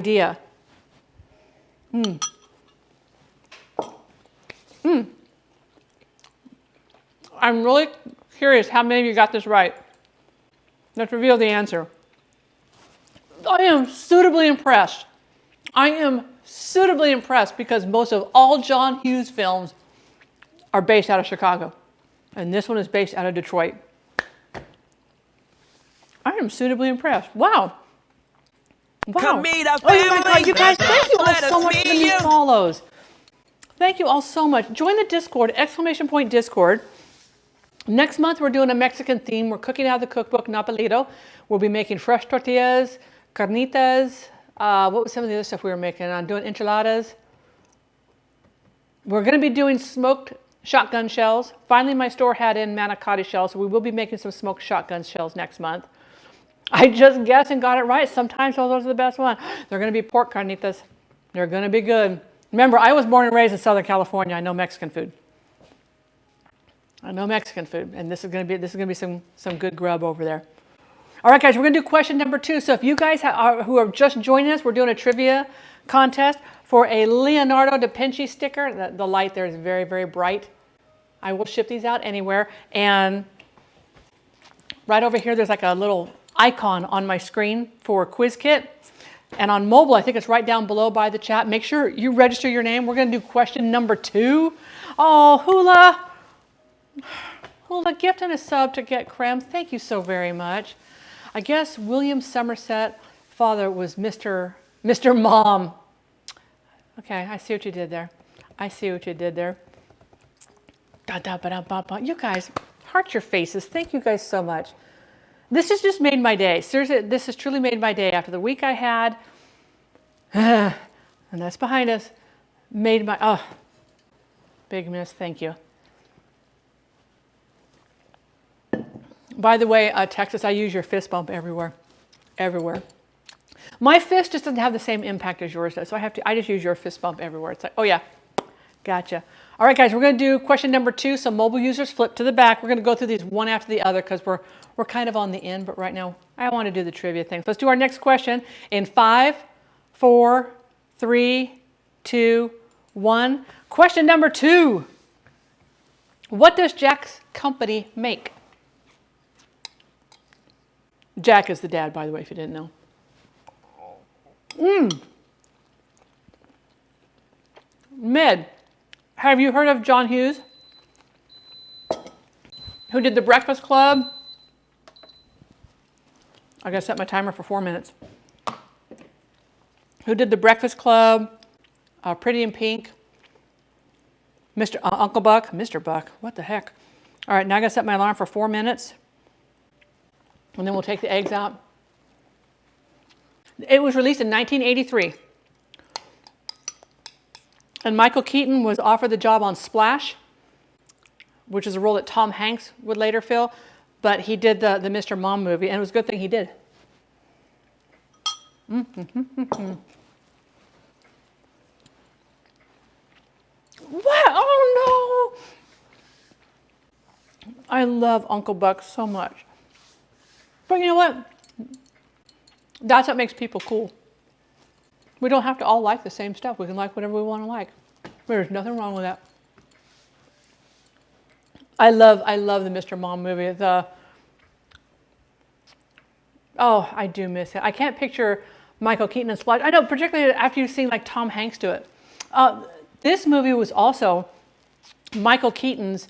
idea. I'm really curious how many of you got this right. Let's reveal the answer. I am suitably impressed. I am suitably impressed because most of all John Hughes films are based out of Chicago. And this one is based out of Detroit. I am suitably impressed. Wow. Wow. Come meet our Oh my God, family. you guys, thank you all Let us so much for the meet new you. follows. Thank you all so much. Join the Discord, > Discord. Next month, we're doing a Mexican theme. We're cooking out of the cookbook, Nopalito. We'll be making fresh tortillas, carnitas. What was some of the other stuff we were making? I'm doing enchiladas. We're going to be doing smoked shotgun shells. Finally, my store had in manicotti shells, so we will be making some smoked shotgun shells next month. I just guessed and got it right. Sometimes those are the best ones. They're going to be pork carnitas. They're going to be good. Remember, I was born and raised in Southern California. I know Mexican food. I know Mexican food, and this is going to be some good grub over there. All right, guys, we're going to do question number 2. So if you guys who are just joining us, we're doing a trivia contest for a Leonardo da Vinci sticker. The light there is very, very bright. I will ship these out anywhere. And right over here, there's like a little icon on my screen for Quiz Kit. And on mobile, I think it's right down below by the chat. Make sure you register your name. We're going to do question number 2. Oh, Hula, gift and a sub to Get Crems. Thank you so very much. I guess William Somerset father was Mr. Mom. Okay, I see what you did there. I see what you did there. You guys, heart your faces. Thank you guys so much. This has just made my day. Seriously, this has truly made my day. After the week I had, and that's behind us, made my, big miss. Thank you. By the way, Texas, I use your fist bump everywhere. Everywhere. My fist just doesn't have the same impact as yours does, so I just use your fist bump everywhere. It's like, oh yeah, gotcha. All right, guys, we're going to do question number 2. So mobile users flip to the back. We're going to go through these one after the other because we're kind of on the end, but right now I want to do the trivia thing. So let's do our next question in 5, 4, 3, 2, 1. Question number 2. What does Jack's company make? Jack is the dad, by the way, if you didn't know. Med, have you heard of John Hughes? Who did The Breakfast Club? I gotta set my timer for 4 minutes. Who did The Breakfast Club? Pretty in Pink. Uncle Buck, Mr. Buck, what the heck? All right, now I gotta set my alarm for 4 minutes. And then we'll take the eggs out. It was released in 1983. And Michael Keaton was offered the job on Splash, which is a role that Tom Hanks would later fill. But he did the Mr. Mom movie, and it was a good thing he did. What? Oh no! I love Uncle Buck so much. But you know what? That's what makes people cool. We don't have to all like the same stuff. We can like whatever we want to like. There's nothing wrong with that. I love the Mr. Mom movie. I do miss it. I can't picture Michael Keaton in Splash. I know, particularly after you've seen like Tom Hanks do it. This movie was also Michael Keaton's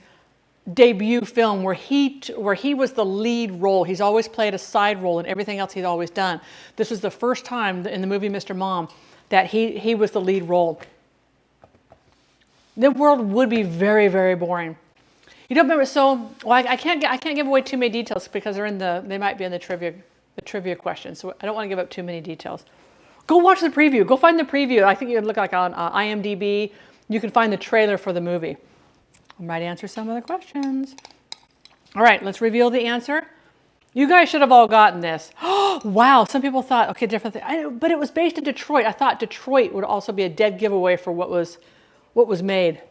debut film where he was the lead role. He's always played a side role in everything else he's always done. This was the first time in the movie Mr. Mom that he was the lead role. The world would be very, very boring. You don't remember? So, well, I can't give away too many details because they might be in the trivia questions. So I don't want to give up too many details. Go watch the preview. Go find the preview. I think you can look like on IMDb. You can find the trailer for the movie. I might answer some of the questions. All right, let's reveal the answer. You guys should have all gotten this. Oh, wow, some people thought, okay, different thing. But it was based in Detroit. I thought Detroit would also be a dead giveaway for what was made.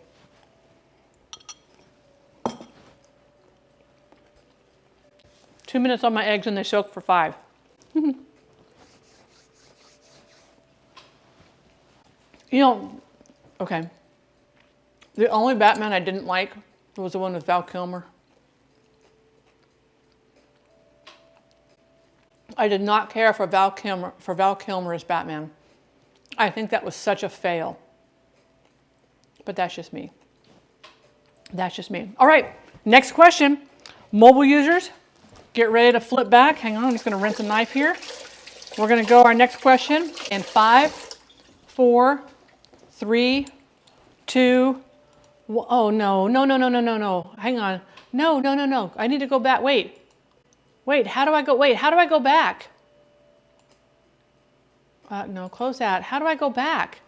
Two minutes on my eggs and they soak for 5. You know, okay. The only Batman I didn't like was the one with Val Kilmer. I did not care for Val Kilmer as Batman. I think that was such a fail. But that's just me. That's just me. All right, next question. Mobile users, get ready to flip back. Hang on, I'm just going to rinse a knife here. We're going to go our next question in 5, 4, 3, 2. Oh, no. Hang on. No. I need to go back. Wait, how do I go back? No, close that. How do I go back?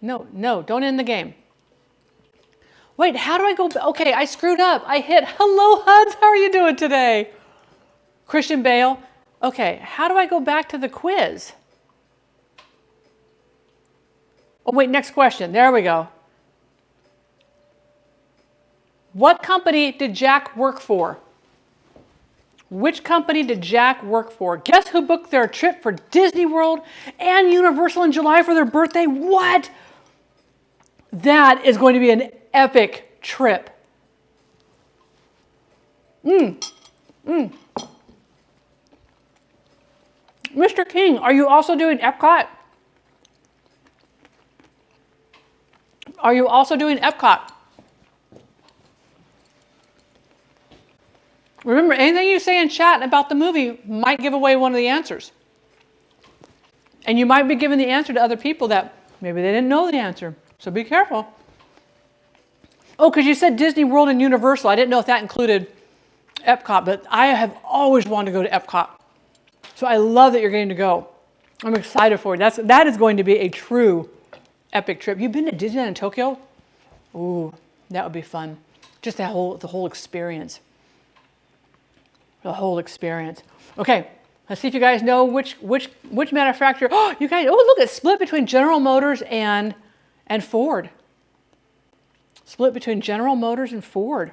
No, don't end the game. Wait, how do I go? Okay, I screwed up. I hit hello, Huds. How are you doing today? Christian Bale. Okay, how do I go back to the quiz? Oh, wait, next question. There we go. What company did Jack work for? Which company did Jack work for? Guess who booked their trip for Disney World and Universal in July for their birthday? What? That is going to be an epic trip. Mr. King, are you also doing Epcot? Are you also doing Epcot? Remember, anything you say in chat about the movie might give away one of the answers. And you might be giving the answer to other people that maybe they didn't know the answer. So be careful. Oh, because you said Disney World and Universal. I didn't know if that included Epcot, but I have always wanted to go to Epcot. So I love that you're getting to go. I'm excited for it. That is going to be a true epic trip. You've been to Disneyland in Tokyo? Ooh, that would be fun. Just the whole experience. The whole experience. Okay, let's see if you guys know which manufacturer. Oh, you guys! Oh, look, it's split between General Motors and Ford. Split between General Motors and Ford.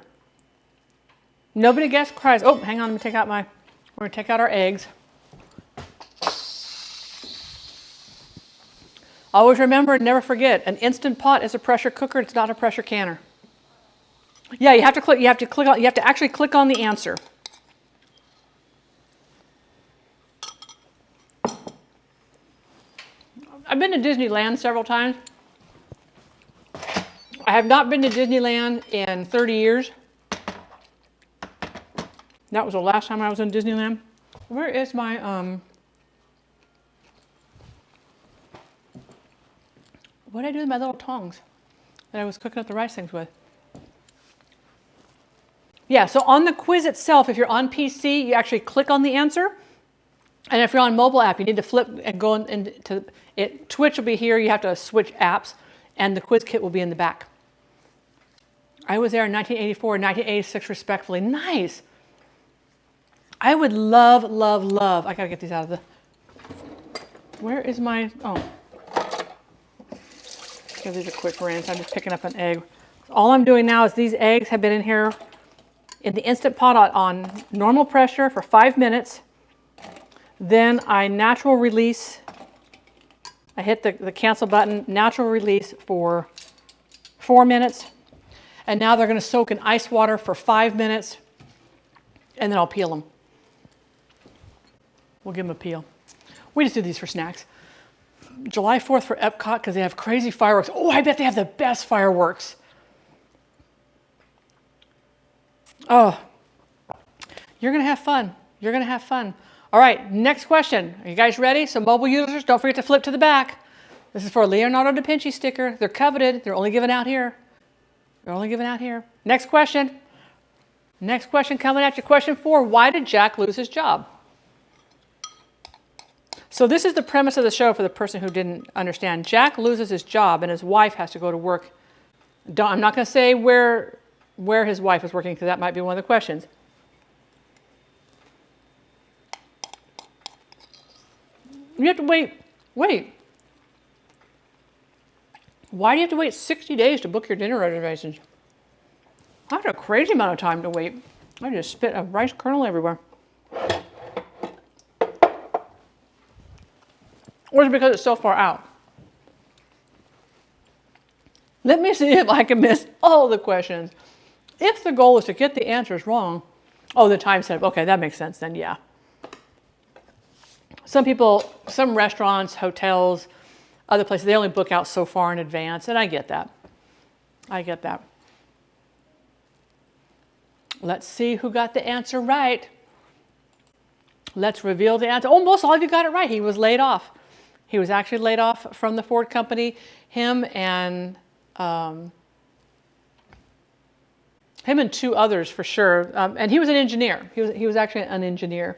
Nobody guessed Chrysler. Oh, hang on. We're gonna take out our eggs. Always remember and never forget: an Instant Pot is a pressure cooker. It's not a pressure canner. Yeah, you have to click. You have to actually click on the answer. I've been to Disneyland several times. I have not been to Disneyland in 30 years. That was the last time I was in Disneyland. Where is my, what did I do with my little tongs that I was cooking up the rice things with? Yeah, so on the quiz itself, if you're on PC, you actually click on the answer. And if you're on mobile app, you need to flip and go into it. Twitch will be here. You have to switch apps, and the quiz kit will be in the back. I was there in 1984 and 1986, respectfully. Nice. I would love. I gotta get these out of the. Where is my? Oh. Give these a quick rinse. I'm just picking up an egg. All I'm doing now is these eggs have been in here in the Instant Pot on normal pressure for 5 minutes. Then I natural release. I hit the cancel button, natural release for 4 minutes. And now they're going to soak in ice water for 5 minutes. And then I'll peel them. We'll give them a peel. We just do these for snacks. July 4th for Epcot because they have crazy fireworks. Oh, I bet they have the best fireworks. Oh, you're going to have fun. You're going to have fun. All right, next question. Are you guys ready? So mobile users, don't forget to flip to the back. This is for a Leonardo da Vinci sticker. They're coveted. They're only given out here. Next question. Next question coming at you. Question 4. Why did Jack lose his job? So this is the premise of the show for the person who didn't understand. Jack loses his job and his wife has to go to work. I'm not going to say where his wife is working because that might be one of the questions. You have to wait. Why do you have to wait 60 days to book your dinner reservations? That's a crazy amount of time to wait. I just spit a rice kernel everywhere. Or is it because it's so far out? Let me see if I can miss all the questions. If the goal is to get the answers wrong, oh, the time set. Okay, that makes sense then, yeah. Some people, some restaurants, hotels, other places, they only book out so far in advance, and I get that. I get that. Let's see who got the answer right. Let's reveal the answer. Almost all of you got it right. He was laid off. He was actually laid off from the Ford company. Him and two others for sure. And he was an engineer. He was actually an engineer.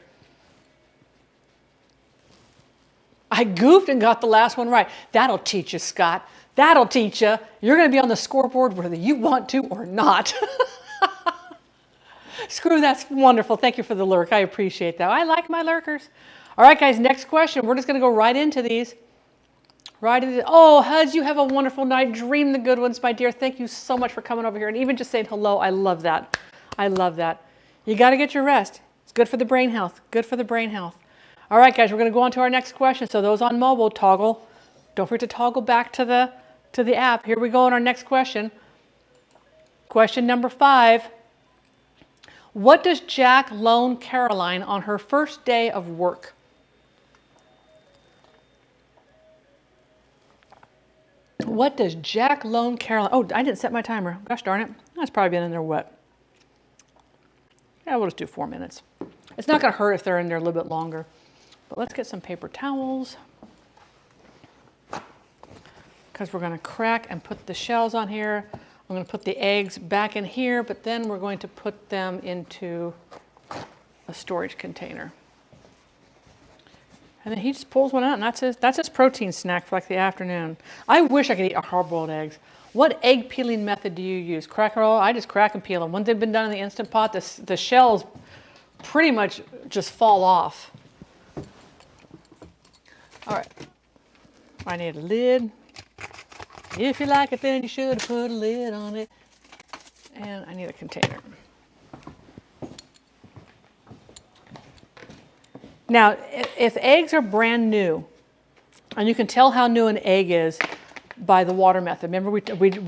I goofed and got the last one right. That'll teach you, Scott. That'll teach you. You're going to be on the scoreboard whether you want to or not. Screw, that's wonderful. Thank you for the lurk. I appreciate that. I like my lurkers. All right, guys, next question. We're just going to go right into these. Right into oh, Huz, you have a wonderful night. Dream the good ones, my dear. Thank you so much for coming over here and even just saying hello. I love that. I love that. You got to get your rest. It's good for the brain health. Good for the brain health. All right, guys, we're going to go on to our next question. So those on mobile, toggle. Don't forget to toggle back to the app. Here we go on our next question. Question number 5. What does Jack loan Caroline on her first day of work? What does Jack loan Caroline? Oh, I didn't set my timer. Gosh darn it. That's probably been in there wet. Yeah, we'll just do 4 minutes. It's not going to hurt if they're in there a little bit longer. But let's get some paper towels because we're going to crack and put the shells on here. I'm going to put the eggs back in here, but then we're going to put them into a storage container. And then he just pulls one out, and that's his protein snack for like the afternoon. I wish I could eat hard-boiled eggs. What egg peeling method do you use? Cracker roll? I just crack and peel them. Once they've been done in the Instant Pot, the shells pretty much just fall off. All right, I need a lid. If you like it, then you should put a lid on it. And I need a container. Now, if eggs are brand new, and you can tell how new an egg is by the water method. Remember, we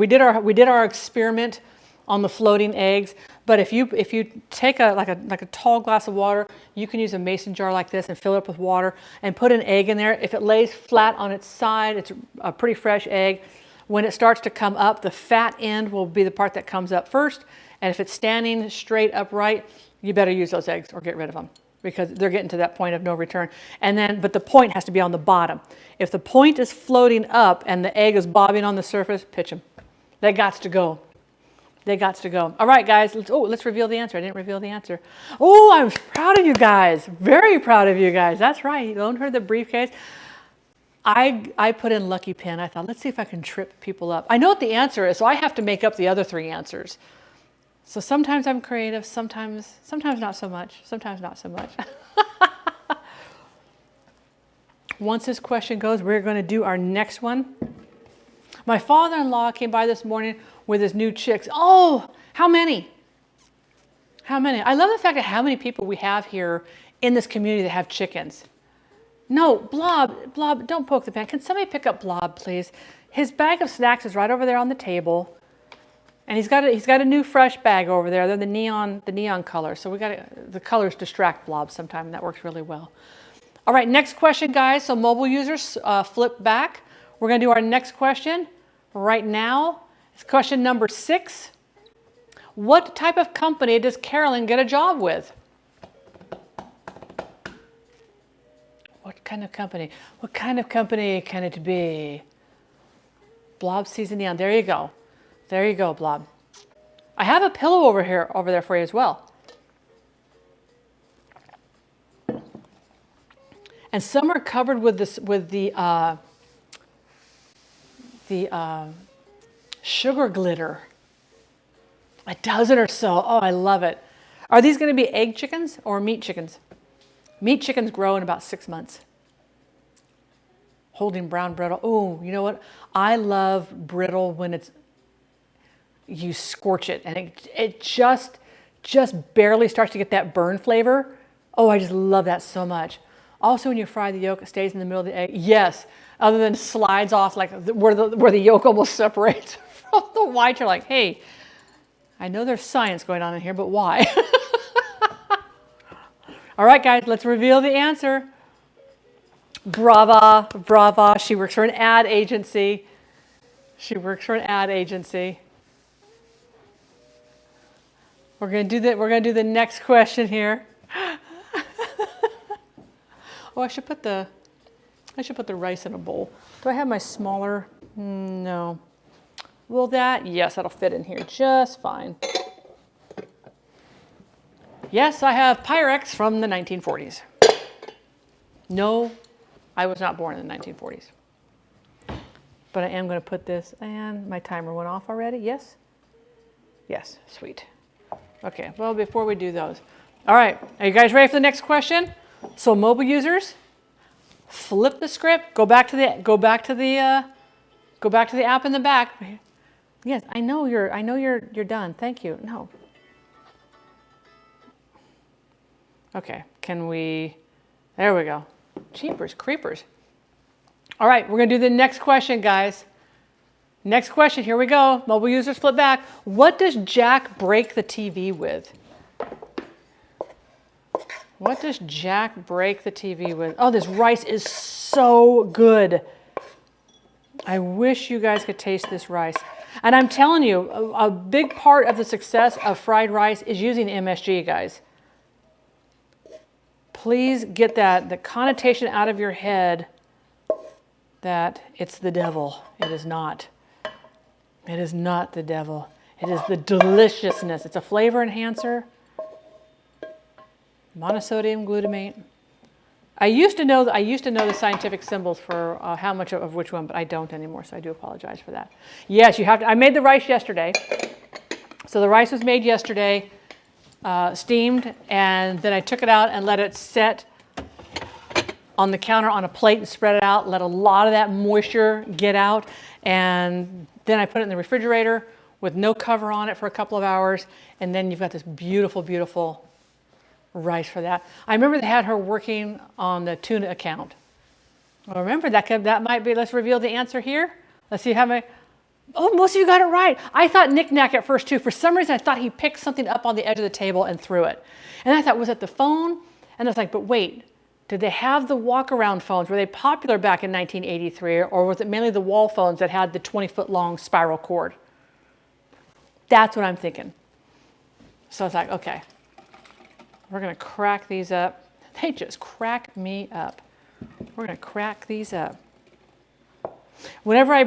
did our experiment on the floating eggs. But if you take like a tall glass of water, you can use a mason jar like this and fill it up with water and put an egg in there. If it lays flat on its side, it's a pretty fresh egg. When it starts to come up, the fat end will be the part that comes up first. And if it's standing straight upright, you better use those eggs or get rid of them because they're getting to that point of no return. But the point has to be on the bottom. If the point is floating up and the egg is bobbing on the surface, pitch them. They gots to go. They gots to go. All right, guys, let's reveal the answer. I didn't reveal the answer. Oh, I'm proud of you guys. Very proud of you guys. That's right. You loaned her the briefcase. I put in Lucky Pin. I thought, let's see if I can trip people up. I know what the answer is, so I have to make up the other 3 answers. So sometimes I'm creative, sometimes not so much. Sometimes not so much. Once this question goes, we're going to do our next one. My father-in-law came by this morning with his new chicks. Oh, how many? How many? I love the fact of how many people we have here in this community that have chickens. No, Blob, don't poke the pan. Can somebody pick up Blob, please? His bag of snacks is right over there on the table. And he's got a new fresh bag over there. They're the neon color. So the colors distract Blob sometimes, and that works really well. All right, next question, guys. So mobile users, flip back. We're going to do our next question right now. It's question number 6. What type of company does Carolyn get a job with? What kind of company? What kind of company can it be? Blob sees the neon. There you go. There you go, Blob. I have a pillow over there for you as well. And some are covered with the sugar glitter. A dozen or so. Oh, I love it. Are these going to be egg chickens or meat chickens? Meat chickens grow in about 6 months. Holding brown brittle. Oh, you know what? I love brittle when you scorch it and it just barely starts to get that burn flavor. Oh, I just love that so much. Also, when you fry the yolk, it stays in the middle of the egg. Yes, other than slides off like where the yolk almost separates The whites are like, hey, I know there's science going on in here, but why? All right, guys, let's reveal the answer. Brava, brava. She works for an ad agency. She works for an ad agency. We're gonna do that. We're gonna do the next question here. Oh, I should put the rice in a bowl. Do I have my smaller? No. Will that? Yes, that'll fit in here just fine. Yes, I have Pyrex from the 1940s. No, I was not born in the 1940s. But I am going to put this, and my timer went off already. Yes? Yes, sweet. Okay, well, before we do those. All right, are you guys ready for the next question? So mobile users, flip the script, go back to the app in the back. Yes, I know you're done. Thank you. No. Okay, can we, there we go. Jeepers creepers. All right, we're gonna do the next question, guys. Next question, here we go. Mobile users, flip back. What does Jack break the TV with? What does Jack break the TV with? Oh, this rice is so good. I wish you guys could taste this rice. And I'm telling you, a big part of the success of fried rice is using MSG, guys. Please get the connotation out of your head that it's the devil. It is not. It is not the devil. It is the deliciousness. It's a flavor enhancer. Monosodium glutamate. I used to know the scientific symbols for how much of which one, but I don't anymore, so I do apologize for that. Yes, you have to. I made the rice yesterday. So the rice was made yesterday, steamed, and then I took it out and let it set on the counter on a plate and spread it out, let a lot of that moisture get out, and then I put it in the refrigerator with no cover on it for a couple of hours, and then you've got this beautiful, beautiful rice for that. I remember they had her working on the tuna account. Well, remember that might be, let's reveal the answer here. Let's see how many, oh, most of you got it right. I thought knick-knack at first too. For some reason, I thought he picked something up on the edge of the table and threw it. And I thought, was it the phone? And I was like, but wait, did they have the walk-around phones? Were they popular back in 1983, or was it mainly the wall phones that had the 20-foot long spiral cord? That's what I'm thinking. So I was like, okay, we're gonna crack these up. They just crack me up. We're gonna crack these up. Whenever I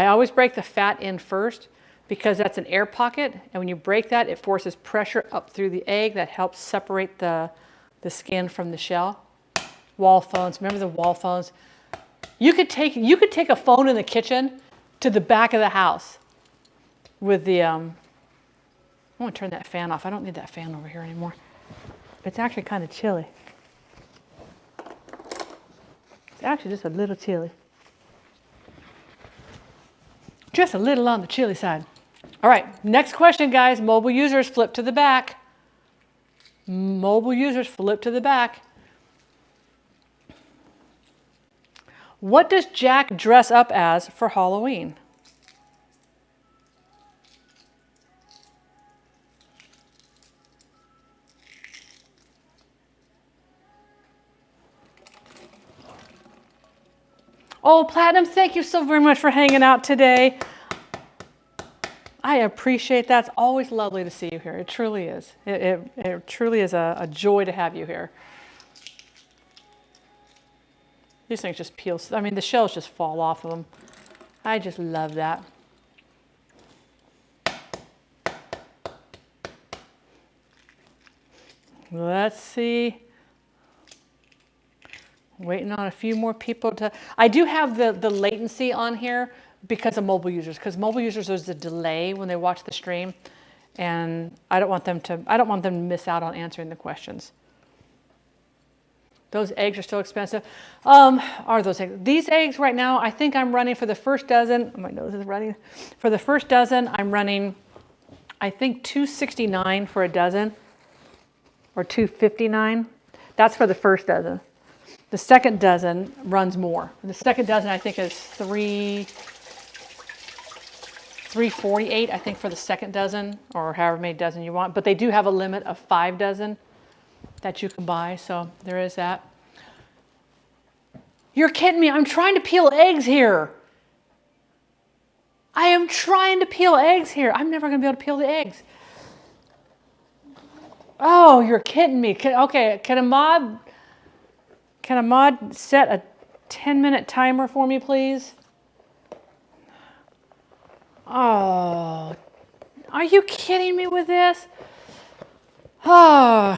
always break the fat in first because that's an air pocket, and when you break that, it forces pressure up through the egg that helps separate the skin from the shell. Wall phones, remember the wall phones? You could take a phone in the kitchen to the back of the house with the, I want to turn that fan off. I don't need that fan over here anymore. It's actually kind of chilly. It's actually just a little chilly. Just a little on the chilly side. All right, next question, guys. Mobile users, flip to the back. Mobile users, flip to the back. What does Jack dress up as for Halloween? Oh, Platinum, thank you so very much for hanging out today. I appreciate that. It's always lovely to see you here. It truly is. It truly is a joy to have you here. These things just peel. I mean, the shells just fall off of them. I just love that. Let's see. Waiting on a few more people to. I do have the latency on here because of mobile users. Because mobile users, there's a delay when they watch the stream, and I don't want them to miss out on answering the questions. Those eggs are still expensive. Are those eggs? These eggs right now, I think I'm running for the first dozen. My nose is running. For the first dozen, I'm running, I think $2.69 for a dozen, or $2.59. That's for the first dozen. The second dozen runs more. The second dozen, I think, is $3.48, I think, for the second dozen, or however many dozen you want. But they do have a limit of 5 dozen that you can buy, so there is that. You're kidding me. I'm trying to peel eggs here. I am trying to peel eggs here. I'm never going to be able to peel the eggs. Oh, you're kidding me. Okay, can a mod set a 10-minute timer for me, please? Oh, are you kidding me with this? Oh.